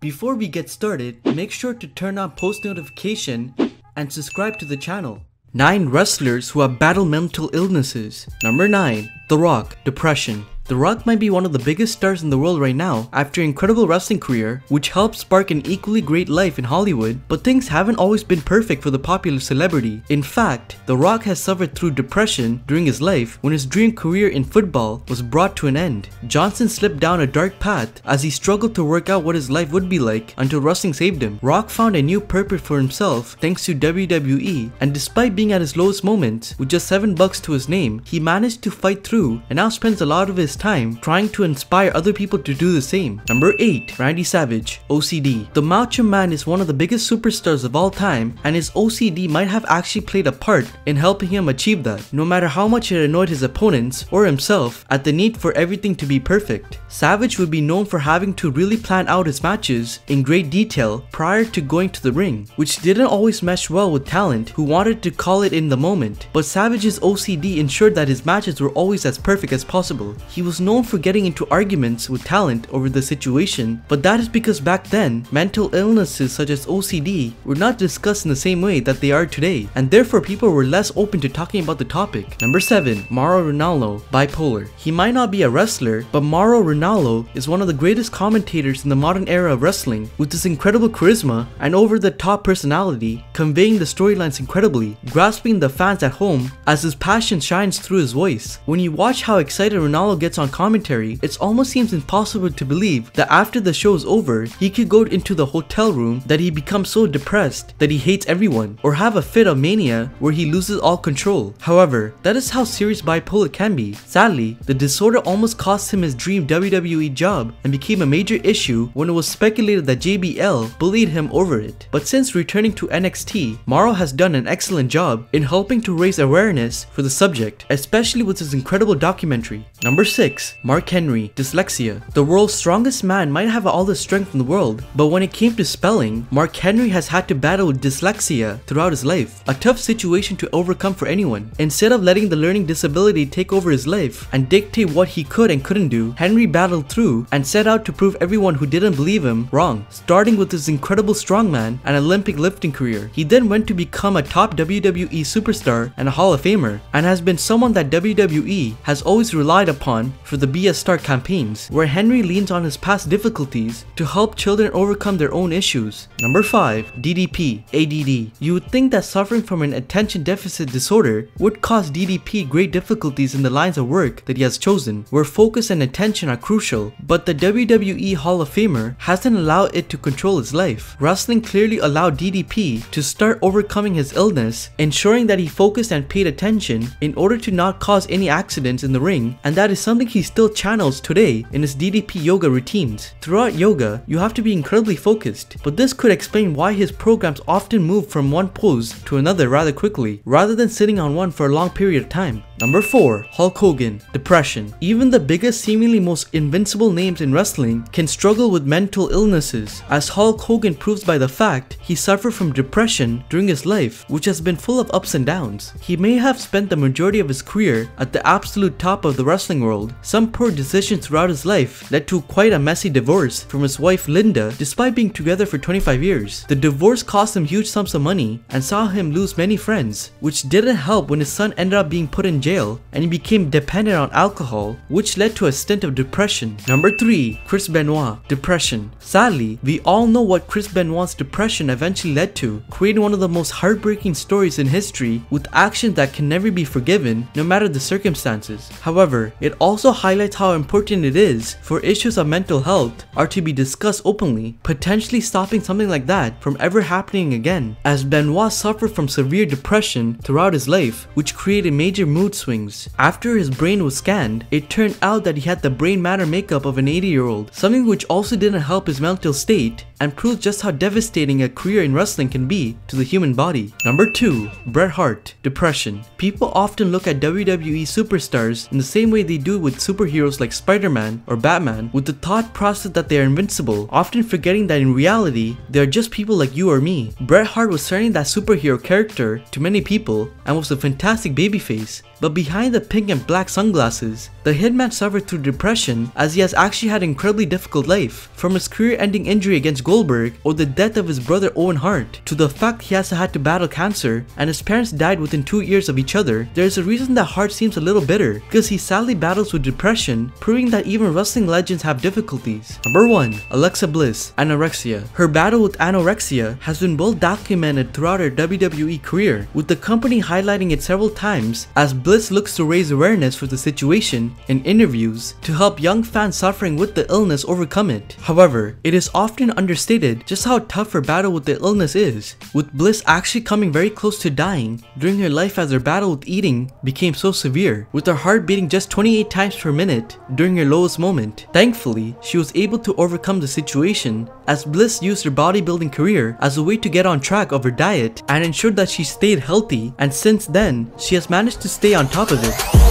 Before we get started, make sure to turn on post notification and subscribe to the channel. 9 wrestlers who have battled mental illnesses. Number 9. The Rock, depression. The Rock might be one of the biggest stars in the world right now after an incredible wrestling career which helped spark an equally great life in Hollywood, but things haven't always been perfect for the popular celebrity. In fact, The Rock has suffered through depression during his life when his dream career in football was brought to an end. Johnson slipped down a dark path as he struggled to work out what his life would be like until wrestling saved him. Rock found a new purpose for himself thanks to WWE, and despite being at his lowest moments with just $7 to his name, he managed to fight through and now spends a lot of his time trying to inspire other people to do the same. Number 8. Randy Savage, OCD. The Macho Man is one of the biggest superstars of all time, and his OCD might have actually played a part in helping him achieve that, no matter how much it annoyed his opponents or himself at the need for everything to be perfect. Savage would be known for having to really plan out his matches in great detail prior to going to the ring, which didn't always mesh well with talent who wanted to call it in the moment. But Savage's OCD ensured that his matches were always as perfect as possible. He was known for getting into arguments with talent over the situation, but that is because back then, mental illnesses such as OCD were not discussed in the same way that they are today, and therefore people were less open to talking about the topic. Number 7. Mauro Ranallo, bipolar. He might not be a wrestler, but Mauro Ranallo is one of the greatest commentators in the modern era of wrestling, with his incredible charisma and over-the-top personality, conveying the storylines incredibly, grasping the fans at home as his passion shines through his voice. When you watch how excited Ranallo gets on commentary, it almost seems impossible to believe that after the show is over, he could go into the hotel room, that he becomes so depressed that he hates everyone, or have a fit of mania where he loses all control. However, that is how serious bipolar can be. Sadly, the disorder almost cost him his dream WWE job and became a major issue when it was speculated that JBL bullied him over it. But since returning to NXT, Mauro has done an excellent job in helping to raise awareness for the subject, especially with his incredible documentary. Number 6. Mark Henry, dyslexia. The world's strongest man might have all the strength in the world, but when it came to spelling, Mark Henry has had to battle with dyslexia throughout his life. A tough situation to overcome for anyone. Instead of letting the learning disability take over his life and dictate what he could and couldn't do, Henry battled through and set out to prove everyone who didn't believe him wrong, starting with his incredible strongman and Olympic lifting career. He then went to become a top WWE superstar and a Hall of Famer, and has been someone that WWE has always relied upon for the Be a Star campaigns, where Henry leans on his past difficulties to help children overcome their own issues. Number 5. DDP, ADD. You would think that suffering from an attention deficit disorder would cause DDP great difficulties in the lines of work that he has chosen, where focus and attention are crucial, but the WWE Hall of Famer hasn't allowed it to control his life. Wrestling clearly allowed DDP to start overcoming his illness, ensuring that he focused and paid attention in order to not cause any accidents in the ring, and that is something he still channels today in his DDP yoga routines. Throughout yoga, you have to be incredibly focused, but this could explain why his programs often move from one pose to another rather quickly, rather than sitting on one for a long period of time. Number 4. Hulk Hogan, depression. Even the biggest, seemingly most invincible names in wrestling can struggle with mental illnesses, as Hulk Hogan proves by the fact he suffered from depression during his life, which has been full of ups and downs. He may have spent the majority of his career at the absolute top of the wrestling world. Some poor decisions throughout his life led to quite a messy divorce from his wife Linda, despite being together for 25 years. The divorce cost him huge sums of money and saw him lose many friends, which didn't help when his son ended up being put in jail and he became dependent on alcohol, which led to a stint of depression. Number 3. Chris Benoit, depression. Sadly, we all know what Chris Benoit's depression eventually led to, creating one of the most heartbreaking stories in history with actions that can never be forgiven no matter the circumstances. However, it also highlights how important it is for issues of mental health are to be discussed openly, potentially stopping something like that from ever happening again, as Benoit suffered from severe depression throughout his life, which created major mood swings. After his brain was scanned, it turned out that he had the brain matter makeup of an 80-year-old, something which also didn't help his mental state and proves just how devastating a career in wrestling can be to the human body. Number 2. Bret Hart, depression. People often look at WWE superstars in the same way they do with superheroes like Spider-Man or Batman, with the thought process that they are invincible, often forgetting that in reality, they are just people like you or me. Bret Hart was certainly that superhero character to many people and was a fantastic babyface, But behind the pink and black sunglasses, the hitman suffered through depression as he has actually had an incredibly difficult life. From his career-ending injury against Goldberg or the death of his brother Owen Hart to the fact he has had to battle cancer and his parents died within 2 years of each other, there is a reason that Hart seems a little bitter because he sadly battles with depression, proving that even wrestling legends have difficulties. Number 1. Alexa Bliss, anorexia. Her battle with anorexia has been well documented throughout her WWE career, with the company highlighting it several times as Bliss looks to raise awareness for the situation in interviews to help young fans suffering with the illness overcome it. However, it is often understated just how tough her battle with the illness is, with Bliss actually coming very close to dying during her life as her battle with eating became so severe, with her heart beating just 28 times per minute during her lowest moment. Thankfully, she was able to overcome the situation as Bliss used her bodybuilding career as a way to get on track of her diet and ensured that she stayed healthy, and since then, she has managed to stay on top of it.